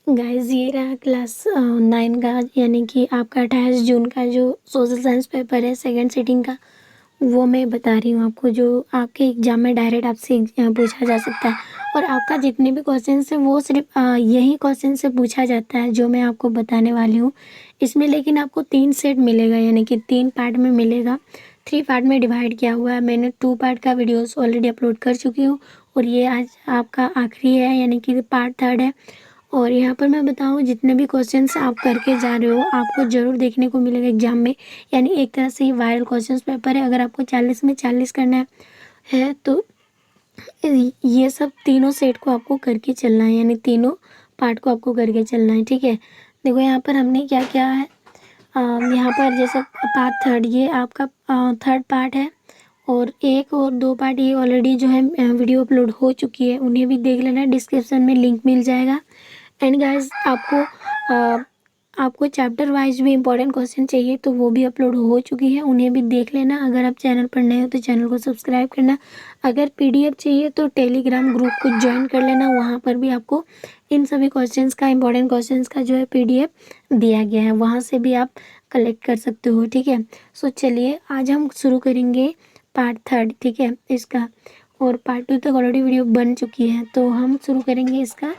Guys ये रहा class 9 का, यानी कि आपका 28 जून का जो सोशल साइंस पेपर है सेकंड सिटिंग का, वो मैं बता रही हूँ आपको, जो आपके एग्ज़ाम में डायरेक्ट आपसे पूछा जा सकता है। और आपका जितने भी क्वेश्चन है वो सिर्फ यही क्वेश्चन से पूछा जाता है जो मैं आपको बताने वाली हूँ इसमें। लेकिन आपको 3 सेट मिलेगा, यानी कि 3 पार्ट में मिलेगा। 3 पार्ट में डिवाइड किया हुआ है। मैंने 2 पार्ट का वीडियोस ऑलरेडी अपलोड कर चुकी हूँ और ये आज आपका आखिरी है, यानी कि पार्ट 3 है। और यहाँ पर मैं बताऊँ, जितने भी क्वेश्चंस आप करके जा रहे हो आपको ज़रूर देखने को मिलेगा एग्जाम में, यानी एक तरह से ये वायरल क्वेश्चंस पेपर है। अगर आपको 40 में 40 करना है तो ये सब तीनों सेट को आपको करके चलना है, यानी तीनों पार्ट को आपको करके चलना है। ठीक है, देखो यहाँ पर हमने क्या किया है। यहाँ पर जैसे पार्ट 3 ये आपका 3rd पार्ट है, और 1 और 2 पार्ट ये ऑलरेडी जो है वीडियो अपलोड हो चुकी है, उन्हें भी देख लेना। डिस्क्रिप्शन में लिंक मिल जाएगा। एंड गाइस आपको चैप्टर वाइज भी इंपॉर्टेंट क्वेश्चन चाहिए तो वो भी अपलोड हो चुकी है, उन्हें भी देख लेना। अगर आप चैनल पर नए हो तो चैनल को सब्सक्राइब करना। अगर पीडीएफ चाहिए तो टेलीग्राम ग्रुप को ज्वाइन कर लेना, वहाँ पर भी आपको इन सभी क्वेश्चंस का, इंपॉर्टेंट क्वेश्चंस का जो है पीडीएफ दिया गया है, वहाँ से भी आप कलेक्ट कर सकते हो। ठीक है, सो चलिए आज हम शुरू करेंगे पार्ट 3, ठीक है इसका। और पार्ट 2 तक ऑलरेडी वीडियो बन चुकी है, तो हम शुरू करेंगे इसका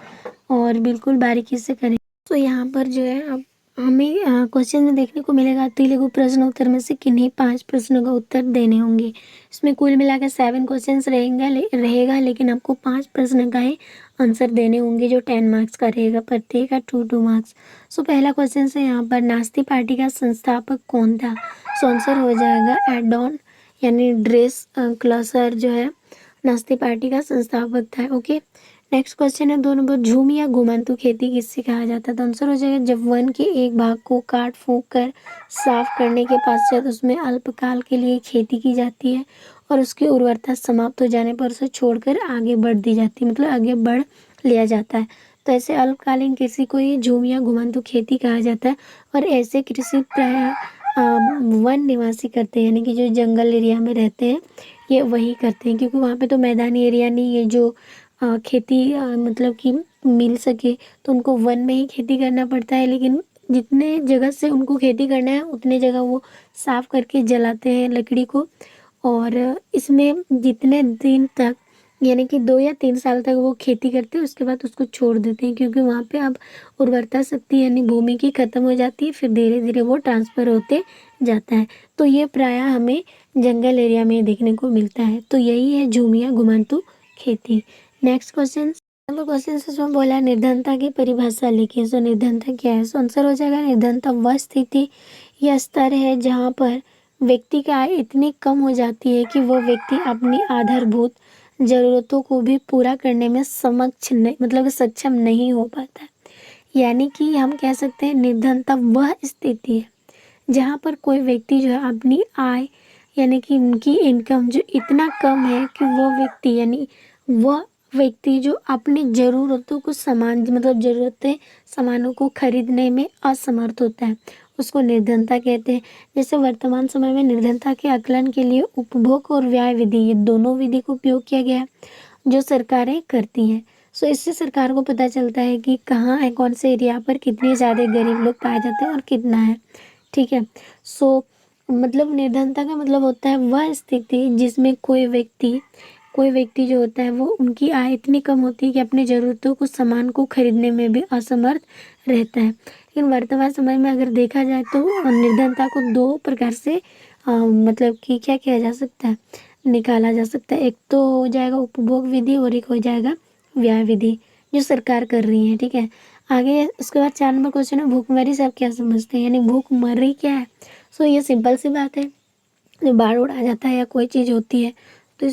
और बिल्कुल बारीकी से करें। तो यहाँ पर जो है अब हमें क्वेश्चन में देखने को मिलेगा तेलुगु प्रश्न उत्तर में से किन्हीं 5 प्रश्नों का उत्तर देने होंगे। इसमें कुल मिलाकर 7 क्वेश्चन रहेगा, लेकिन आपको 5 प्रश्न का ही आंसर देने होंगे जो 10 मार्क्स का रहेगा, प्रत्येक का 2 मार्क्स। सो पहला क्वेश्चन है यहाँ पर, नास्ती पार्टी का संस्थापक कौन था? सो आंसर हो जाएगा एडॉन, यानी ड्रेस क्लॉसर जो है नास्ती पार्टी का संस्थापक था। ओके, नेक्स्ट क्वेश्चन है 2 नंबर, झूम या घुमंतु खेती किससे कहा जाता है? तो आंसर हो जाएगा जब वन के एक भाग को काट फूंक कर साफ करने के पश्चात उसमें अल्पकाल के लिए खेती की जाती है और उसकी उर्वरता समाप्त हो जाने पर उसे छोड़कर आगे बढ़ दी जाती है, मतलब आगे बढ़ लिया जाता है। तो ऐसे अल्पकालीन कृषि को ही झूम या घुमंतु खेती कहा जाता है। और ऐसे कृषि प्राय वन निवासी करते हैं, यानी कि जो जंगल एरिया में रहते हैं ये वही करते हैं, क्योंकि वहाँ पे तो मैदानी एरिया नहीं है जो खेती मतलब कि मिल सके, तो उनको वन में ही खेती करना पड़ता है। लेकिन जितने जगह से उनको खेती करना है उतने जगह वो साफ करके जलाते हैं लकड़ी को। और इसमें जितने दिन तक, यानी कि 2 या 3 साल तक वो खेती करते हैं, उसके बाद उसको छोड़ देते हैं, क्योंकि वहाँ पे अब उर्वरता शक्ति यानी भूमि की ख़त्म हो जाती है, फिर धीरे धीरे वो ट्रांसफ़र होते जाता है। तो ये प्रायः हमें जंगल एरिया में देखने को मिलता है। तो यही है झूम या घुमंतु खेती। नेक्स्ट क्वेश्चन, नंबर क्वेश्चन से इसमें बोला निर्धनता की परिभाषा लिखिए। सो निर्धनता क्या है? सो आंसर हो जाएगा निर्धनता वह स्थिति या स्तर है जहाँ पर व्यक्ति की आय इतनी कम हो जाती है कि वह व्यक्ति अपनी आधारभूत ज़रूरतों को भी पूरा करने में सक्षम नहीं हो पाता। यानी कि हम कह सकते हैं निर्धनता वह स्थिति है जहाँ पर कोई व्यक्ति जो है अपनी आय, यानी कि उनकी इनकम जो इतना कम है कि वह व्यक्ति जो अपनी ज़रूरतों को ज़रूरतें सामानों को खरीदने में असमर्थ होता है, उसको निर्धनता कहते हैं। जैसे वर्तमान समय में निर्धनता के आकलन के लिए उपभोग और व्यय विधि, ये दोनों विधि का उपयोग किया गया है जो सरकारें करती हैं। सो इससे सरकार को पता चलता है कि कहाँ है, कौन से एरिया पर कितने ज़्यादा गरीब लोग पाए जाते हैं और कितना है। ठीक है, सो मतलब निर्धनता का मतलब होता है वह स्थिति जिसमें कोई व्यक्ति जो होता है वो उनकी आय इतनी कम होती है कि अपनी ज़रूरतों को सामान को खरीदने में भी असमर्थ रहता है। लेकिन वर्तमान समय में अगर देखा जाए तो निर्धनता को 2 प्रकार से मतलब कि क्या किया जा सकता है, निकाला जा सकता है। एक तो हो जाएगा उपभोग विधि और एक हो जाएगा व्यय विधि जो सरकार कर रही है। ठीक है, आगे उसके बाद 4 नंबर क्वेश्चन है भूखमरी से आप क्या समझते हैं, यानी भूखमरी क्या है? सो ये सिंपल सी बात है, जब बाढ़ उड़ आ जाता है या कोई चीज़ होती है तो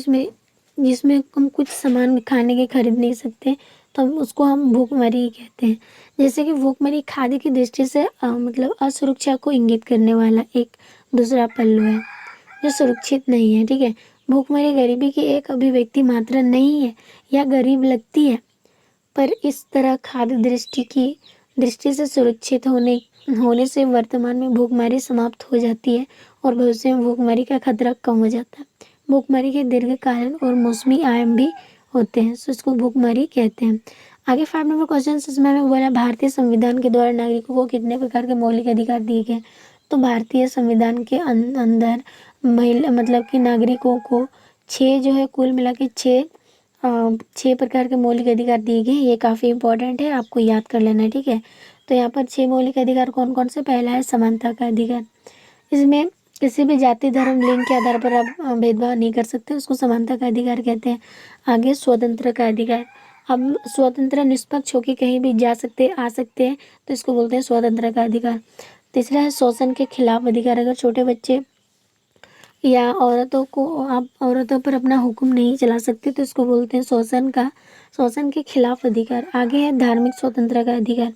जिसमें हम कुछ सामान खाने के खरीद नहीं सकते, तो हम भूखमरी ही कहते हैं। जैसे कि भूखमरी खाद्य की दृष्टि से मतलब असुरक्षा को इंगित करने वाला एक दूसरा पहलू है जो सुरक्षित नहीं है। ठीक है, भूखमरी गरीबी की एक अभिव्यक्ति मात्रा नहीं है या गरीब लगती है, पर इस तरह खाद्य दृष्टि से सुरक्षित होने से वर्तमान में भूखमरी समाप्त हो जाती है और भविष्य में भूखमरी का खतरा कम हो जाता है। भूखमरी के दीर्घकालीन और मौसमी आयाम भी होते हैं, सो इसको भूखमरी कहते हैं। आगे 5 नंबर क्वेश्चन इसमें हमें बोला भारतीय संविधान के द्वारा नागरिकों को कितने प्रकार के मौलिक अधिकार दिए गए। तो भारतीय संविधान के अंदर महिला मतलब कि नागरिकों को 6 जो है कुल मिला के 6 प्रकार के मौलिक अधिकार दिए गए। ये काफ़ी इंपॉर्टेंट है, आपको याद कर लेना है, ठीक है। तो यहाँ पर 6 मौलिक अधिकार कौन कौन से। पहला है समानता का अधिकार। इसमें किसी भी जाति धर्म लिंग के आधार पर आप भेदभाव नहीं कर सकते, उसको समानता का अधिकार कहते हैं। आगे स्वतंत्र का अधिकार। अब स्वतंत्र निष्पक्ष होकर कहीं भी जा सकते आ सकते हैं, तो इसको बोलते हैं स्वतंत्र का अधिकार। तीसरा है शोषण के खिलाफ अधिकार। अगर छोटे बच्चे या औरतों को आप औरतों पर अपना हुक्म नहीं चला सकते, तो इसको बोलते हैं शोषण के खिलाफ अधिकार। आगे है धार्मिक स्वतंत्रता का अधिकार।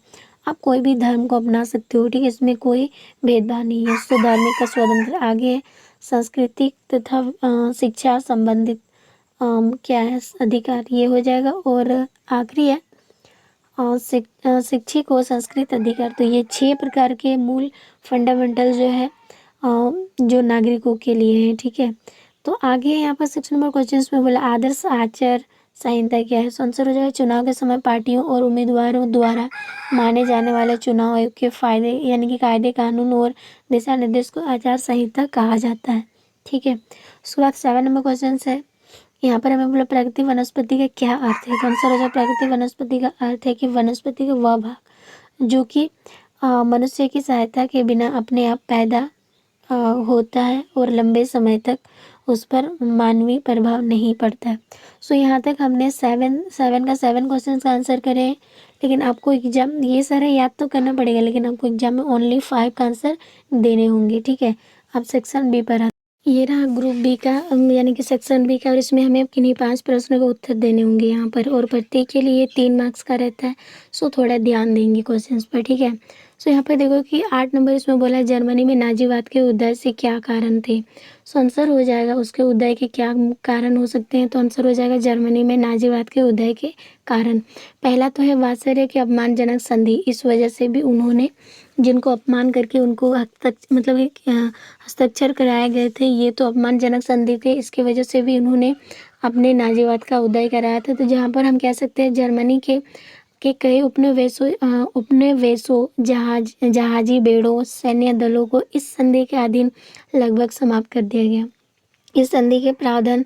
आप कोई भी धर्म को अपना सकते हो, ठीक है, इसमें कोई भेदभाव नहीं है, तो धार्मिक का स्वतंत्र। आगे है सांस्कृतिक तथा शिक्षा संबंधित क्या है अधिकार, ये हो जाएगा। और आखिरी है शिक्षित व संस्कृत अधिकार। तो ये 6 प्रकार के मूल फंडामेंटल जो है जो नागरिकों के लिए है, ठीक है। तो आगे यहाँ पर 6 नंबर क्वेश्चन में बोला आदर्श आचार संहिता क्या है। आंसर हो जाएगा चुनाव के समय पार्टियों और उम्मीदवारों द्वारा माने जाने वाले चुनाव आयोग के फायदे यानी कि कायदे कानून और दिशा निर्देश को आचार संहिता कहा जाता है, ठीक है। उसके बाद 7 नंबर क्वेश्चन है, यहाँ पर हमें बोला प्राकृतिक वनस्पति का क्या अर्थ है। आंसर हो जाएगा प्राकृतिक वनस्पति का अर्थ है कि वनस्पति का वह भाग जो कि मनुष्य की सहायता के बिना अपने आप पैदा होता है और लंबे समय तक उस पर मानवीय प्रभाव नहीं पड़ता है। सो यहाँ तक हमने 7 क्वेश्चन का आंसर करे हैं, लेकिन आपको एग्जाम ये सारा याद तो करना पड़ेगा, लेकिन आपको एग्जाम में ओनली 5 का आंसर देने होंगे, ठीक है। अब सेक्शन बी पर ये रहा ग्रुप बी का यानी कि सेक्शन बी का, और इसमें हमें किन्हीं 5 प्रश्नों का उत्तर देने होंगे यहाँ पर, और प्रत्येक के लिए 3 मार्क्स का रहता है। सो थोड़ा ध्यान देंगे क्वेश्चंस पर, ठीक है। सो यहाँ पर देखो कि 8 नंबर इसमें बोला है जर्मनी में नाजीवाद के उदय से क्या कारण थे। सो आंसर हो जाएगा उसके उदय के क्या कारण हो सकते हैं। तो आंसर हो जाएगा जर्मनी में नाजीवाद के उदय के कारण। पहला तो है वात्सल्य के अपमानजनक संधि, इस वजह से भी उन्होंने जिनको अपमान करके उनको हस्ताक्षर कराए गए थे, ये तो अपमानजनक संधि थे, इसकी वजह से भी उन्होंने अपने नाजीवाद का उदय कराया था। तो जहाँ पर हम कह सकते हैं जर्मनी के कई उपनिवेशों जहाजी बेड़ों सैन्य दलों को इस संधि के अधीन लगभग समाप्त कर दिया गया। इस संधि के प्रावधान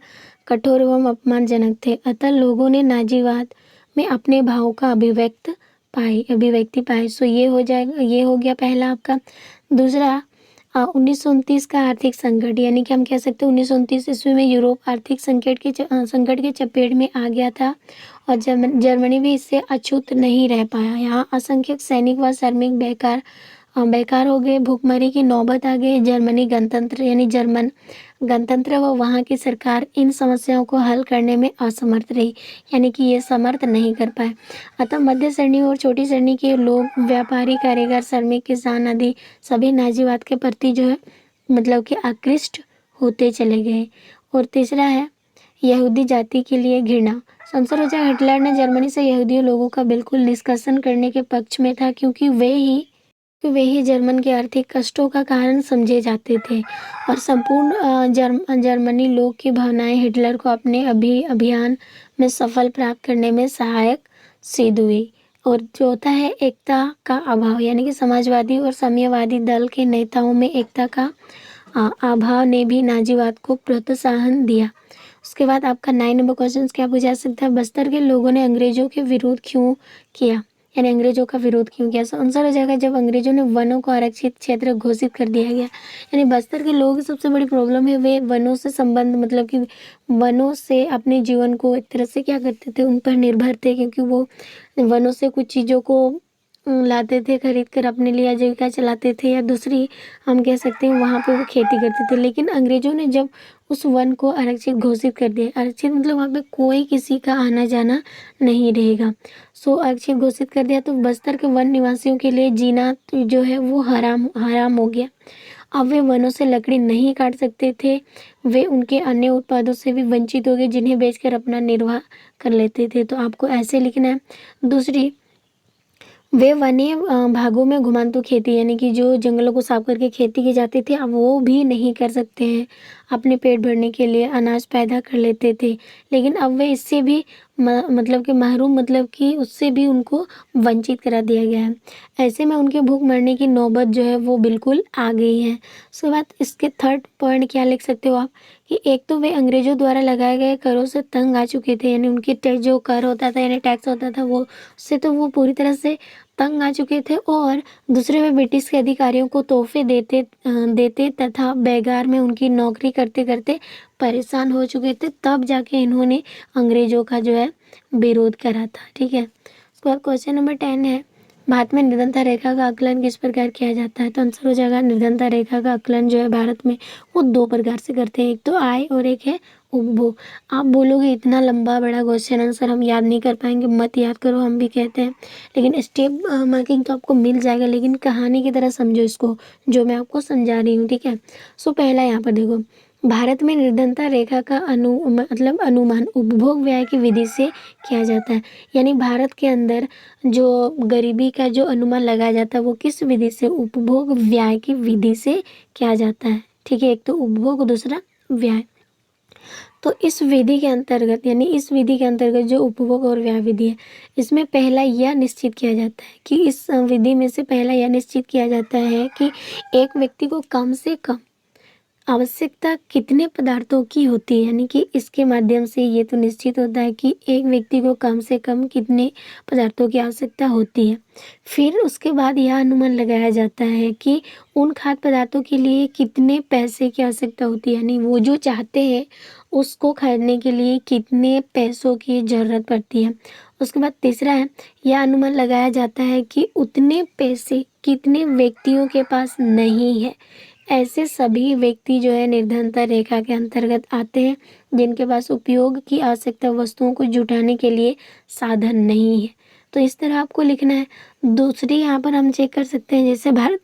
कठोर एवं अपमानजनक थे, अतः लोगों ने नाजीवाद में अपने भावों का अभिव्यक्ति पाई। सो ये हो जाएगा, ये हो गया पहला आपका। दूसरा 1929 का आर्थिक संकट, यानी कि हम कह सकते हैं 1929 ईस्वी में यूरोप आर्थिक संकट के चपेट में आ गया था, और जर्मनी भी इससे अछूत नहीं रह पाया। यहाँ असंख्य सैनिक व श्रमिक बेकार हो गए, भूखमरी की नौबत आ गई। जर्मनी गणतंत्र यानी जर्मन गणतंत्र व वहाँ की सरकार इन समस्याओं को हल करने में असमर्थ रही, यानी कि ये समर्थ नहीं कर पाए। अतः मध्य श्रेणी और छोटी श्रेणी के लोग, व्यापारी, कारीगर, श्रमिक, किसान आदि सभी नाजीवाद के प्रति जो है मतलब कि आकृष्ट होते चले गए। और तीसरा है यहूदी जाति के लिए घृणा। आंसर हो जाए हिटलर ने जर्मनी से यहूदी लोगों का बिल्कुल निष्कासन करने के पक्ष में था, क्योंकि वे ही जर्मन के आर्थिक कष्टों का कारण समझे जाते थे, और संपूर्ण जर्मनी लोग की भावनाएं हिटलर को अपने अभियान में सफल प्राप्त करने में सहायक सिद्ध हुई। और चौथा है एकता का अभाव, यानी कि समाजवादी और साम्यवादी दल के नेताओं में एकता का अभाव ने भी नाजीवाद को प्रोत्साहन दिया। उसके बाद आपका 9 नंबर क्वेश्चन क्या पूछा सकता है, बस्तर के लोगों ने अंग्रेजों के विरोध क्यों किया, यानी अंग्रेजों का विरोध क्यों किया। आंसर हो जाएगा जब अंग्रेजों ने वनों को आरक्षित क्षेत्र घोषित कर दिया गया। यानी बस्तर के लोगों की सबसे बड़ी प्रॉब्लम है वे वनों से संबंध मतलब कि वनों से अपने जीवन को एक तरह से क्या करते थे, उन पर निर्भर थे, क्योंकि वो वनों से कुछ चीज़ों को लाते थे, खरीद कर अपने लिए आजीविका चलाते थे, या दूसरी हम कह सकते हैं वहाँ पे वो खेती करते थे। लेकिन अंग्रेजों ने जब उस वन को आरक्षित घोषित कर दिया, आरक्षित मतलब वहाँ पे कोई किसी का आना जाना नहीं रहेगा, सो आरक्षित घोषित कर दिया, तो बस्तर के वन निवासियों के लिए जीना जो है वो हराम हो गया। अब वे वनों से लकड़ी नहीं काट सकते थे, वे उनके अन्य उत्पादों से भी वंचित हो गए जिन्हें बेचकर अपना निर्वाह कर लेते थे। तो आपको ऐसे लिखना है। दूसरी, वे वन्य भागों में घुमांतु खेती यानी कि जो जंगलों को साफ करके खेती की जाती थी, अब वो भी नहीं कर सकते हैं। अपने पेट भरने के लिए अनाज पैदा कर लेते थे, लेकिन अब वे इससे भी मतलब कि महरूम, मतलब कि उससे भी उनको वंचित करा दिया गया है। ऐसे में उनके भूख मरने की नौबत जो है वो बिल्कुल आ गई है। उसके बाद इसके थर्ड पॉइंट क्या लिख सकते हो आप कि एक तो वे अंग्रेजों द्वारा लगाए गए करों से तंग आ चुके थे, यानी उनके जो कर होता था यानी टैक्स होता था वो उससे तो वो पूरी तरह से तंग आ चुके थे। और दूसरे वे ब्रिटिश के अधिकारियों को तोहफे देते तथा बेगार में उनकी नौकरी करते करते परेशान हो चुके थे। तब जाके इन्होंने अंग्रेजों का जो है विरोध करा था। ठीक है, उसके बाद क्वेश्चन नंबर 10 है, भारत में निर्धनता रेखा का आकलन किस प्रकार किया जाता है? तो आंसर हो जाएगा निर्धनता रेखा का आकलन जो है भारत में वो 2 प्रकार से करते हैं, एक तो आय और एक है उपभोग। आप बोलोगे इतना लंबा बड़ा क्वेश्चन आंसर हम याद नहीं कर पाएंगे, मत याद करो, हम भी कहते हैं, लेकिन स्टेप मार्किंग तो आपको मिल जाएगा, लेकिन कहानी की तरह समझो इसको जो मैं आपको समझा रही हूँ। ठीक है, सो पहला यहाँ पर देखो, भारत में निर्धनता रेखा का मतलब अनुमान उपभोग व्यय की विधि से किया जाता है। यानी भारत के अंदर जो गरीबी का जो अनुमान लगाया जाता है वो किस विधि से? उपभोग व्यय की विधि से किया जाता है। ठीक है, एक तो उपभोग, दूसरा व्यय। तो इस विधि के अंतर्गत, यानी इस विधि के अंतर्गत जो उपभोग और व्यय विधि है, इसमें पहला यह निश्चित किया जाता है कि इस विधि में से पहला यह निश्चित किया जाता है कि एक व्यक्ति को कम से कम आवश्यकता कितने पदार्थों की होती है, यानी कि इसके माध्यम से ये तो निश्चित होता है कि एक व्यक्ति को कम से कम कितने पदार्थों की आवश्यकता होती है। फिर उसके बाद यह अनुमान लगाया जाता है कि उन खाद्य पदार्थों के लिए कितने पैसे की आवश्यकता होती है, यानी वो जो चाहते हैं उसको खरीदने के लिए कितने पैसों की ज़रूरत पड़ती है। उसके बाद तीसरा है, यह अनुमान लगाया जाता है कि उतने पैसे कितने व्यक्तियों के पास नहीं है। ऐसे सभी व्यक्ति जो है निर्धनता रेखा के अंतर्गत आते हैं जिनके पास उपयोग की आवश्यकता वस्तुओं को जुटाने के लिए साधन नहीं है। तो इस तरह आपको लिखना है। दूसरी यहाँ पर हम चेक कर सकते हैं, जैसे भारत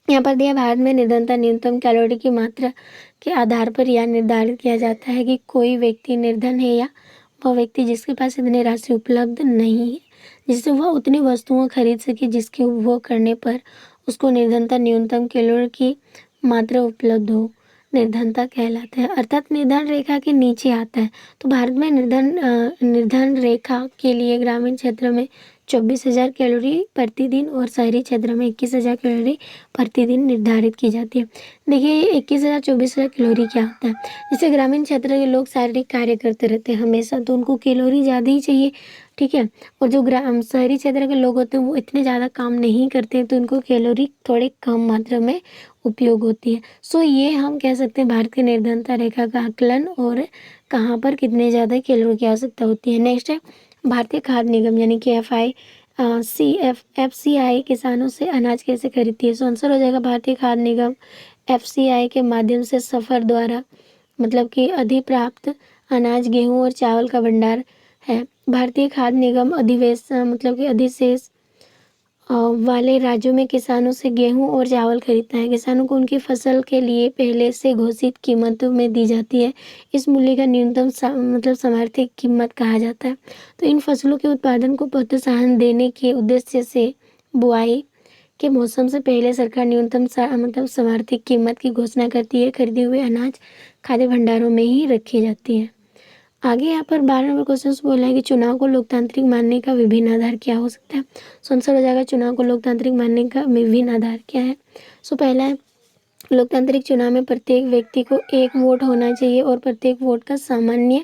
यहाँ पर दिया, भारत में निर्धनता न्यूनतम कैलोरी की मात्रा के आधार पर यह निर्धारित किया जाता है कि कोई व्यक्ति निर्धन है या वह व्यक्ति जिसके पास इतनी राशि उपलब्ध नहीं है जिससे वह उतनी वस्तुएं खरीद सके जिसके उपभोग करने पर उसको निर्धनता न्यूनतम कैलोरी की मात्रा उपलब्ध हो, निर्धनता कहलाता है, अर्थात निर्धन रेखा के नीचे आता है। तो भारत में निर्धन रेखा के लिए ग्रामीण क्षेत्र में 24,000 कैलोरी प्रतिदिन और शहरी क्षेत्र में 21,000 कैलोरी प्रतिदिन निर्धारित की जाती है। देखिए 21,000 24,000 कैलोरी क्या होता है? जैसे ग्रामीण क्षेत्र के लोग शारीरिक कार्य करते रहते हैं हमेशा, तो उनको कैलोरी ज़्यादा ही चाहिए। ठीक है, और जो शहरी क्षेत्र के लोग होते हैं वो इतने ज़्यादा काम नहीं करते हैं, तो उनको कैलोरी थोड़े कम मात्रा में उपयोग होती है। सो ये हम कह सकते हैं भारत की निर्धनता रेखा का आकलन और कहाँ पर कितने ज़्यादा कैलोरी की आवश्यकता होती है। नेक्स्ट है भारतीय खाद्य निगम यानी कि FCI किसानों से अनाज कैसे खरीदती है? सो आंसर हो जाएगा भारतीय खाद्य निगम FCI के माध्यम से सफर द्वारा, मतलब कि अधिप्राप्त अनाज, गेहूं और चावल का भंडार है। भारतीय खाद्य निगम मतलब कि अधिशेष वाले राज्यों में किसानों से गेहूं और चावल खरीदता है। किसानों को उनकी फसल के लिए पहले से घोषित कीमतों में दी जाती है। इस मूल्य का न्यूनतम मतलब समर्थित कीमत कहा जाता है। तो इन फसलों के उत्पादन को प्रोत्साहन देने के उद्देश्य से बुआई के मौसम से पहले सरकार न्यूनतम मतलब समर्थित कीमत की घोषणा करती है। खरीदे हुए अनाज खाद्य भंडारों में ही रखी जाती है। आगे यहाँ पर 12 नंबर क्वेश्चन बोला है कि चुनाव को लोकतांत्रिक मानने का विभिन्न आधार क्या हो सकता है? सो आंसर हो जाएगा चुनाव को लोकतांत्रिक मानने का विभिन्न आधार क्या है? सो पहला है लोकतांत्रिक चुनाव में प्रत्येक व्यक्ति को एक वोट होना चाहिए और प्रत्येक वोट का सामान्य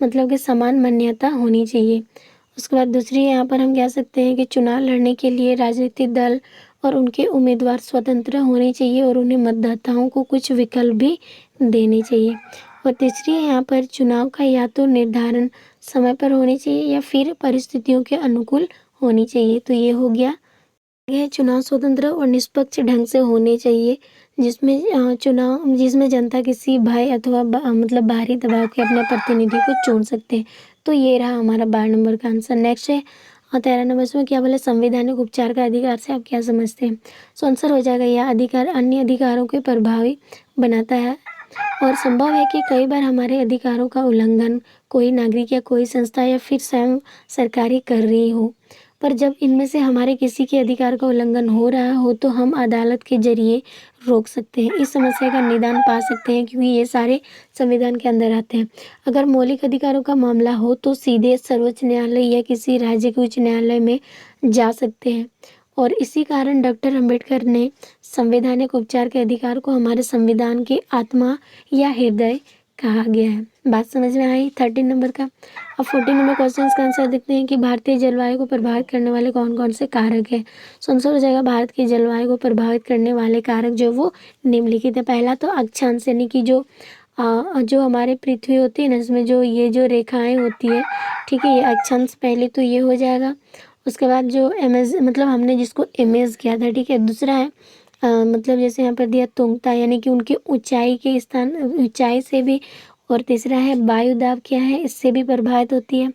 मतलब कि समान मान्यता होनी चाहिए। उसके बाद दूसरी यहाँ पर हम कह सकते हैं कि चुनाव लड़ने के लिए राजनीतिक दल और उनके उम्मीदवार स्वतंत्र होने चाहिए और उन्हें मतदाताओं को कुछ विकल्प भी देने चाहिए। और तीसरी यहाँ पर चुनाव का या तो निर्धारण समय पर होनी चाहिए या फिर परिस्थितियों के अनुकूल होनी चाहिए। तो ये हो गया। यह चुनाव स्वतंत्र और निष्पक्ष ढंग से होने चाहिए जिसमें जनता किसी भय अथवा मतलब बाहरी दबाव के अपने प्रतिनिधि को चुन सकते हैं। तो ये रहा हमारा 12 नंबर का आंसर। नेक्स्ट है 13 नंबर में क्या बोले, संवैधानिक उपचार का अधिकार से आप क्या समझते हैं? सो आंसर हो जाएगा यह अधिकार अन्य अधिकारों को प्रभावी बनाता है और संभव है कि कई बार हमारे अधिकारों का उल्लंघन कोई नागरिक या कोई संस्था या फिर स्वयं सरकारी कर रही हो। पर जब इनमें से हमारे किसी के अधिकार का उल्लंघन हो रहा हो तो हम अदालत के जरिए रोक सकते हैं, इस समस्या का निदान पा सकते हैं, क्योंकि ये सारे संविधान के अंदर आते हैं। अगर मौलिक अधिकारों का मामला हो तो सीधे सर्वोच्च न्यायालय या किसी राज्य के उच्च न्यायालय में जा सकते हैं। और इसी कारण डॉक्टर अंबेडकर ने संवैधानिक उपचार के अधिकार को हमारे संविधान की आत्मा या हृदय कहा गया है। बात समझ में आई 13 नंबर का। अब 14 नंबर क्वेश्चन का आंसर देखते हैं कि भारतीय जलवायु को प्रभावित करने वाले कौन कौन से कारक हैं। सो आंसर हो जाएगा भारत की जलवायु को प्रभावित करने वाले कारक जो वो निम्नलिखित है। पहला तो अक्षांश यानी कि जो हमारे पृथ्वी होती है ना, इसमें जो रेखाएं होती है, ठीक है, ये अक्षांश पहले तो ये हो जाएगा। उसके बाद जो इमेज मतलब हमने जिसको इमेज किया था, ठीक है। दूसरा है मतलब जैसे यहाँ पर दिया तुंगता यानी कि उनकी ऊंचाई के स्थान ऊंचाई से भी। और तीसरा है वायु दाब क्या है, इससे भी प्रभावित होती है।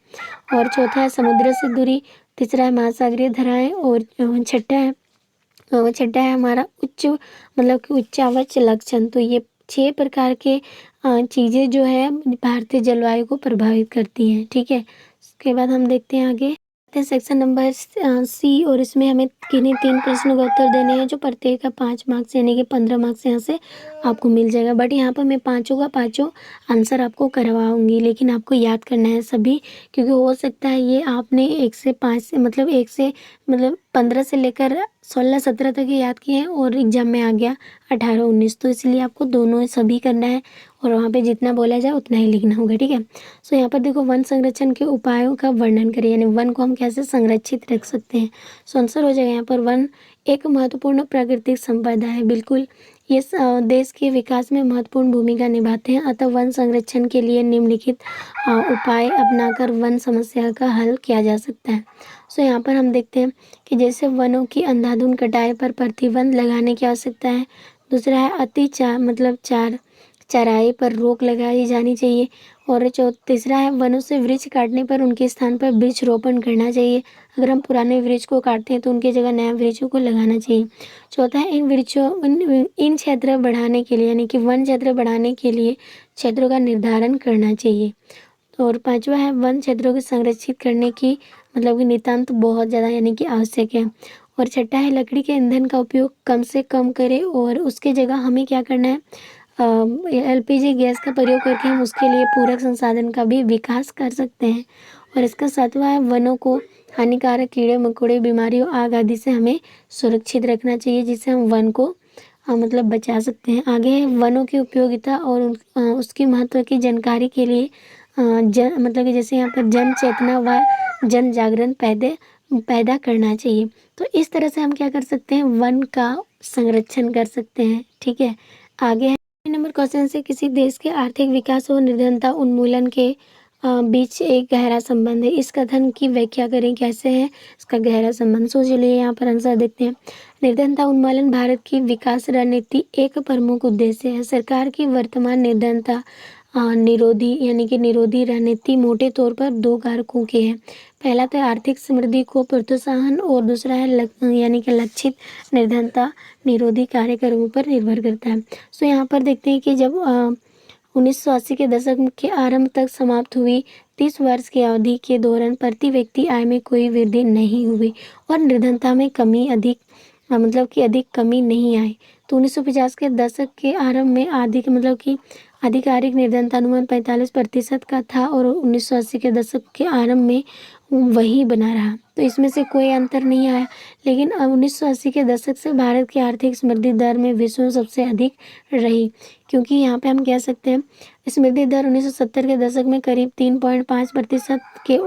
और चौथा है समुद्र से दूरी। तीसरा है महासागरीय धाराएं। और छठा है हमारा उच्च मतलब कि उच्चावच लक्षण। तो ये 6 प्रकार के चीज़ें जो है भारतीय जलवायु को प्रभावित करती हैं, ठीक है। उसके बाद हम देखते हैं आगे सेक्शन नंबर सी, और इसमें हमें किन्हीं 3 प्रश्नों का उत्तर देने हैं जो प्रत्येक का 5 मार्क्स यानी कि 15 मार्क्स यहाँ से आपको मिल जाएगा। बट यहाँ पर मैं पाँचों का पाँचों आंसर आपको करवाऊंगी, लेकिन आपको याद करना है सभी, क्योंकि हो सकता है ये आपने 1 से 5 से मतलब 15 से लेकर 16-17 तक ही याद किए हैं और एग्जाम में आ गया 18-19, तो इसलिए आपको दोनों सभी करना है और वहाँ पे जितना बोला जाए उतना ही लिखना होगा, ठीक है। सो यहाँ पर देखो वन संरक्षण के उपायों का वर्णन करें, यानी वन को हम कैसे संरक्षित रख सकते हैं। सो आंसर हो जाएगा यहाँ पर वन एक महत्वपूर्ण प्राकृतिक संपदा है। बिल्कुल, ये देश के विकास में महत्वपूर्ण भूमिका निभाते हैं। अतः वन संरक्षण के लिए निम्नलिखित उपाय अपनाकर वन समस्या का हल किया जा सकता है। सो यहाँ पर हम देखते हैं कि जैसे वनों की अंधाधुंध कटाई पर प्रतिबंध लगाने की आवश्यकता है। दूसरा है चराई पर रोक लगाई जानी चाहिए। और तीसरा है वनों से वृक्ष काटने पर उनके स्थान पर वृक्ष रोपण करना चाहिए। अगर हम पुराने वृक्ष को काटते हैं तो उनकी जगह नया वृक्षों को लगाना चाहिए। चौथा है इन क्षेत्र बढ़ाने के लिए यानी कि वन क्षेत्र बढ़ाने के लिए क्षेत्रों का निर्धारण करना चाहिए। और पांचवा है वन क्षेत्रों को संरक्षित करने की मतलब कि नितांत बहुत ज़्यादा यानी कि आवश्यक है। और छठा है लकड़ी के ईंधन का उपयोग कम से कम करें और उसके जगह हमें क्या करना है, एलपीजी गैस का प्रयोग करके हम उसके लिए पूरक संसाधन का भी विकास कर सकते हैं। और इसका सातवां है वनों को हानिकारक कीड़े मकोड़े बीमारियों आग आदि से हमें सुरक्षित रखना चाहिए, जिससे हम वन को मतलब बचा सकते हैं। आगे है वनों की उपयोगिता और उसकी महत्व की जानकारी के लिए मतलब कि जैसे यहाँ पर जन चेतना व जन जागरण पैदा करना चाहिए। तो इस तरह से हम क्या कर सकते हैं, वन का संरक्षण कर सकते हैं, ठीक है। आगे है नंबर क्वेश्चन से किसी देश के आर्थिक विकास और निर्धनता उन्मूलन के बीच एक गहरा संबंध है। इस कथन की व्याख्या करें, कैसे है इसका गहरा संबंध। सो चलिए यहाँ पर आंसर देखते हैं। निर्धनता उन्मूलन भारत की विकास रणनीति एक प्रमुख उद्देश्य है। सरकार की वर्तमान निर्धनता निरोधी यानी कि निरोधी रणनीति मोटे तौर पर 2 कारकों की है। पहला तो आर्थिक समृद्धि को प्रोत्साहन और दूसरा है यानी कि लक्षित निर्धनता निरोधी कार्यक्रमों पर निर्भर करता है। सो यहाँ पर देखते हैं कि जब 1980 के दशक के आरंभ तक समाप्त हुई 30 वर्ष की अवधि के दौरान प्रति व्यक्ति आय में कोई वृद्धि नहीं हुई और निर्धनता में अधिक कमी नहीं आई। तो 1950 के दशक के आरंभ में आधिकारिक निर्धनता अनुमान 45% का था और 1980 के दशक के आरंभ में वही बना रहा। तो इसमें से कोई अंतर नहीं आया। लेकिन अब 1980 के दशक से भारत की आर्थिक समृद्धि दर में विश्व में सबसे अधिक रही, क्योंकि यहाँ पे हम कह सकते हैं समृद्धि दर 1970 के दशक में करीब 3.5% के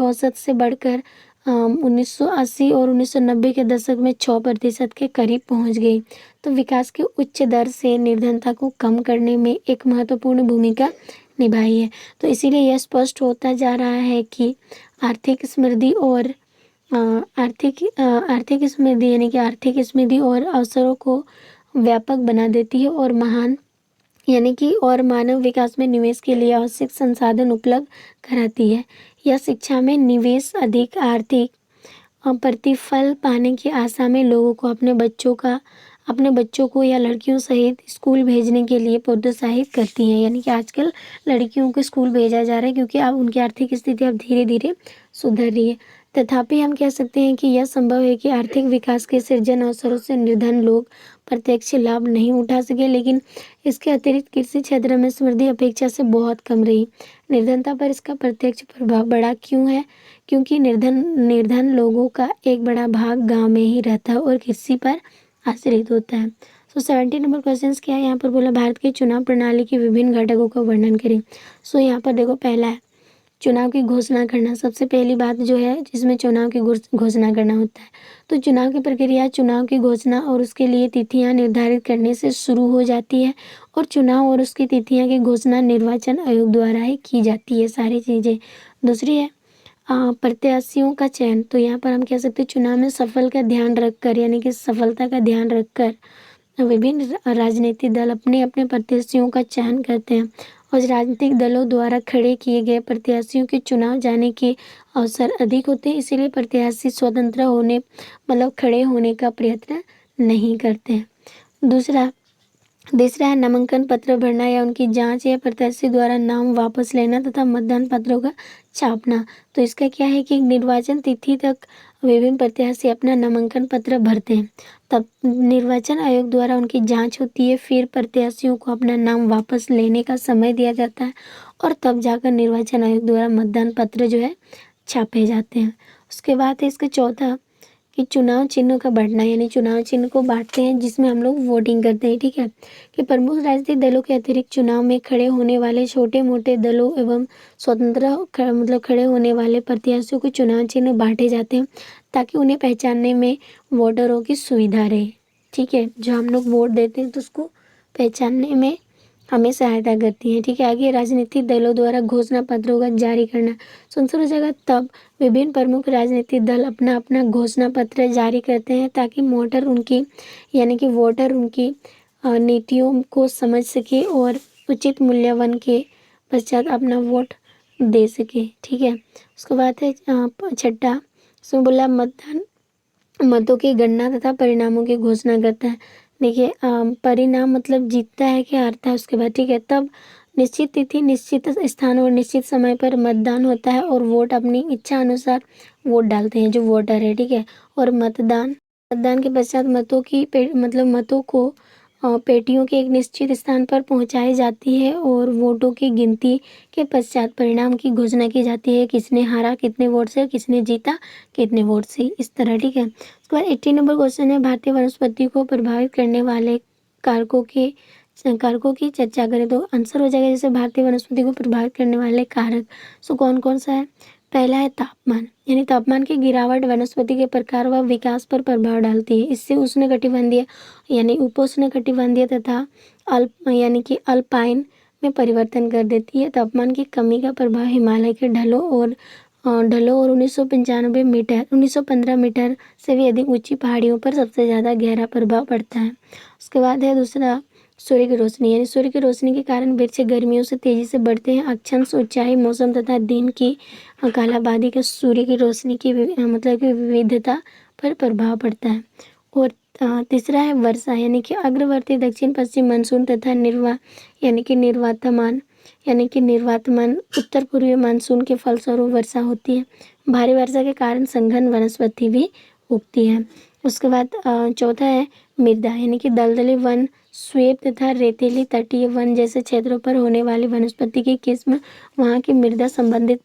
औसत से बढ़कर 1980 और 1990 के दशक में 6% के करीब पहुंच गई। तो विकास की उच्च दर से निर्धनता को कम करने में एक महत्वपूर्ण भूमिका निभाई है। तो इसीलिए यह स्पष्ट होता जा रहा है कि आर्थिक समृद्धि यानी कि आर्थिक समृद्धि और अवसरों को व्यापक बना देती है और मानव विकास में निवेश के लिए आवश्यक संसाधन उपलब्ध कराती है। यह शिक्षा में निवेश अधिक आर्थिक प्रतिफल पाने की आशा में लोगों को अपने बच्चों को या लड़कियों सहित स्कूल भेजने के लिए प्रोत्साहित करती हैं। यानी कि आजकल लड़कियों को स्कूल भेजा जा रहा है क्योंकि अब उनकी आर्थिक स्थिति अब धीरे धीरे सुधर रही है। तथापि हम कह सकते हैं कि यह संभव है कि आर्थिक विकास के सृजन अवसरों से निर्धन लोग प्रत्यक्ष लाभ नहीं उठा सके, लेकिन इसके अतिरिक्त कृषि क्षेत्र में समृद्धि अपेक्षा से बहुत कम रही। निर्धनता पर इसका प्रत्यक्ष प्रभाव बड़ा क्यों है? क्योंकि निर्धन लोगों का एक बड़ा भाग गांव में ही रहता है और कृषि पर आश्रित होता है। 70 नंबर क्वेश्चन क्या है यहाँ पर बोला, भारत की चुनाव प्रणाली के विभिन्न घटकों का वर्णन करें। यहाँ पर देखो, पहला है चुनाव की घोषणा करना। सबसे पहली बात जो है जिसमें चुनाव की घोषणा करना होता है, तो चुनाव की प्रक्रिया चुनाव की घोषणा और उसके लिए तिथियां निर्धारित करने से शुरू हो जाती है, और चुनाव और उसकी तिथियां की घोषणा निर्वाचन आयोग द्वारा ही की जाती है सारी चीज़ें। दूसरी है प्रत्याशियों का चयन। तो यहाँ पर हम कह सकते हैं चुनाव में सफल का ध्यान रखकर, यानी कि सफलता का ध्यान रखकर विभिन्न राजनीतिक दल अपने अपने प्रत्याशियों का चयन करते हैं, और राजनीतिक दलों द्वारा खड़े किए गए प्रत्याशियों के चुनाव जाने के अवसर अधिक होते हैं, इसीलिए प्रत्याशी स्वतंत्र होने मतलब खड़े होने का प्रयत्न नहीं करते हैं। तीसरा है नामांकन पत्र भरना या उनकी जांच या प्रत्याशी द्वारा नाम वापस लेना तथा मतदान पत्रों का छापना। तो इसका क्या है कि निर्वाचन तिथि तक विभिन्न प्रत्याशी अपना नामांकन पत्र भरते हैं, तब निर्वाचन आयोग द्वारा उनकी जांच होती है, फिर प्रत्याशियों को अपना नाम वापस लेने का समय दिया जाता है, और तब जाकर निर्वाचन आयोग द्वारा मतदान पत्र जो है छापे जाते हैं। उसके बाद है इसका चौथा कि चुनाव चिन्ह का बांटना, यानी चुनाव चिन्ह को बांटते हैं जिसमें हम लोग वोटिंग करते हैं। ठीक है, कि प्रमुख राजनीतिक दलों के अतिरिक्त चुनाव में खड़े होने वाले छोटे मोटे दलों एवं स्वतंत्र मतलब खड़े होने वाले प्रत्याशियों को चुनाव चिन्ह बांटे जाते हैं, ताकि उन्हें पहचानने में वोटरों की सुविधा रहे। ठीक है, जो हम लोग वोट देते हैं तो उसको पहचानने में हमें सहायता करती है। ठीक है, आगे राजनीतिक दलों द्वारा घोषणा पत्रों का जारी करना सुनसुन हो जाएगा। तब विभिन्न प्रमुख राजनीतिक दल अपना अपना घोषणा पत्र जारी करते हैं, ताकि वोटर उनकी नीतियों को समझ सके और उचित मूल्यांकन के पश्चात अपना वोट दे सके। ठीक है, उसके बाद है छठा, उसमें बोला मतदान मतों की गणना तथा परिणामों की घोषणा करता है। देखिए परिणाम मतलब जीतता है कि हारता है, उसके बाद ठीक है, तब निश्चित तिथि निश्चित स्थान और निश्चित समय पर मतदान होता है, और वोट अपनी इच्छा अनुसार वोट डालते हैं जो वोटर है। ठीक है, और मतदान के पश्चात मतों को पेटियों के एक निश्चित स्थान पर पहुंचाई जाती है, और वोटों की गिनती के पश्चात परिणाम की घोषणा की जाती है, किसने हारा कितने वोट से, किसने जीता कितने वोट से, इस तरह। ठीक है, उसके बाद 80 नंबर क्वेश्चन है, भारतीय वनस्पति को प्रभावित करने वाले कारकों की चर्चा करें। तो आंसर हो जाएगा जैसे भारतीय वनस्पति को प्रभावित करने वाले कारक सो कौन कौन सा है। पहला है तापमान, यानी तापमान की गिरावट वनस्पति के प्रकार व विकास पर प्रभाव डालती है। इससे उष्णकटिबंधीय यानी उपोष्णकटिबंधीय तथा अल्पाइन में परिवर्तन कर देती है। तापमान की कमी का प्रभाव हिमालय के ढलों और 1915 मीटर से भी अधिक ऊंची पहाड़ियों पर सबसे ज़्यादा गहरा प्रभाव पड़ता है। उसके बाद है दूसरा सूर्य की रोशनी, यानी सूर्य की रोशनी के कारण वृक्ष गर्मियों से तेजी से बढ़ते हैं। अक्षांश, ऊंचाई, मौसम तथा दिन की कालाबादी का सूर्य की रोशनी की विविधता पर प्रभाव पड़ता है। और तीसरा है वर्षा, यानी कि अग्रवर्ती दक्षिण पश्चिम मानसून तथा निर्वातमान उत्तर पूर्वी मानसून के फलस्वरूप वर्षा होती है। भारी वर्षा के कारण सघन वनस्पति भी उगती है। उसके बाद चौथा है मृदा, यानी कि दलदली वन, स्वेप तथा रेतीली तटीय वन जैसे क्षेत्रों पर होने वाली वनस्पति की किस्म वहाँ की मृदा संबंधित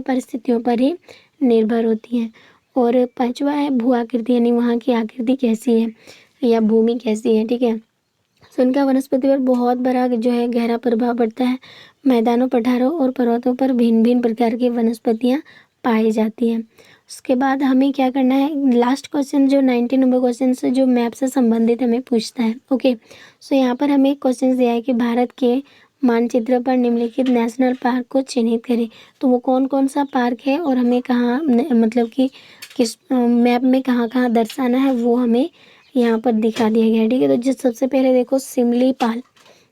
परिस्थितियों पर ही निर्भर होती है। और पांचवा है भू आकृति, यानी वहाँ की आकृति कैसी है या भूमि कैसी है। ठीक है, तो इनका वनस्पति पर बहुत बड़ा जो है गहरा प्रभाव पड़ता है। मैदानों, पठारों और पर्वतों पर भिन्न भिन्न प्रकार की वनस्पतियाँ पाई जाती हैं। उसके बाद हमें क्या करना है, लास्ट क्वेश्चन जो 90 नंबर क्वेश्चन से जो मैप से संबंधित हमें पूछता है। ओके, सो यहाँ पर हमें क्वेश्चन दिया है कि भारत के मानचित्र पर निम्नलिखित नेशनल पार्क को चिन्हित करें। तो वो कौन कौन सा पार्क है और हमें कहाँ मतलब कि किस मैप में कहाँ कहाँ दर्शाना है वो हमें यहाँ पर दिखा दिया गया है। ठीक है, तो जो सबसे पहले देखो सिमलीपाल,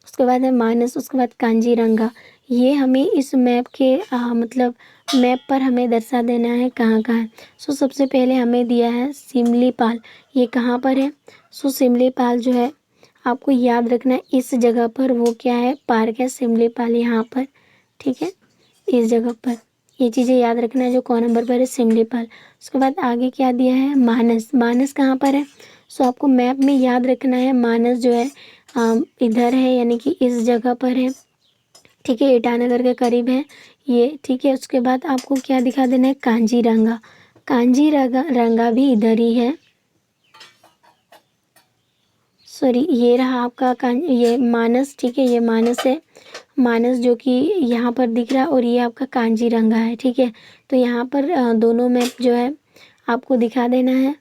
उसके बाद है मानस, उसके बाद कांजीरंगा। ये हमें इस मैप के मैप पर हमें दर्शा देना है कहाँ कहाँ है। सो सबसे पहले हमें दिया है सिमलीपाल, ये कहाँ पर है। सो सिमलीपाल जो है आपको याद रखना है इस जगह पर, वो क्या है पार्क है सिमलीपाल यहाँ पर। ठीक है, इस जगह पर ये चीज़ें याद रखना है। जो क नंबर पर है सिमलीपाल। उसके बाद आगे क्या दिया है, मानस। मानस कहाँ पर है, सो आपको मैप में याद रखना है मानस जो है इधर है, यानी कि इस जगह पर है, ठीक है, ईटानगर के करीब है ये, ठीक है। उसके बाद आपको क्या दिखा देना है, कांजीरंगा। कांजीरंगा भी इधर ही है, सॉरी ये रहा आपका ये मानस, ठीक है, ये मानस है, मानस जो कि यहाँ पर दिख रहा है, और ये आपका कांजीरंगा है, ठीक है। तो यहाँ पर दोनों मैप जो है आपको दिखा देना है,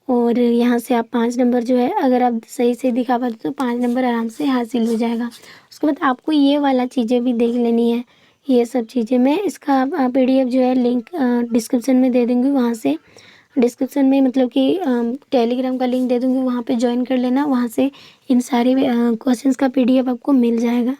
और यहाँ से आप 5 नंबर जो है अगर आप सही से दिखा पाते तो 5 नंबर आराम से हासिल हो जाएगा। उसके बाद आपको ये वाला चीज़ें भी देख लेनी है, ये सब चीज़ें मैं इसका PDF जो है लिंक डिस्क्रिप्शन में दे दूँगी, वहाँ से डिस्क्रिप्शन में मतलब कि टेलीग्राम का लिंक दे दूँगी, वहाँ पे ज्वाइन कर लेना, वहाँ से इन सारे क्वेश्चंस का PDF आपको मिल जाएगा।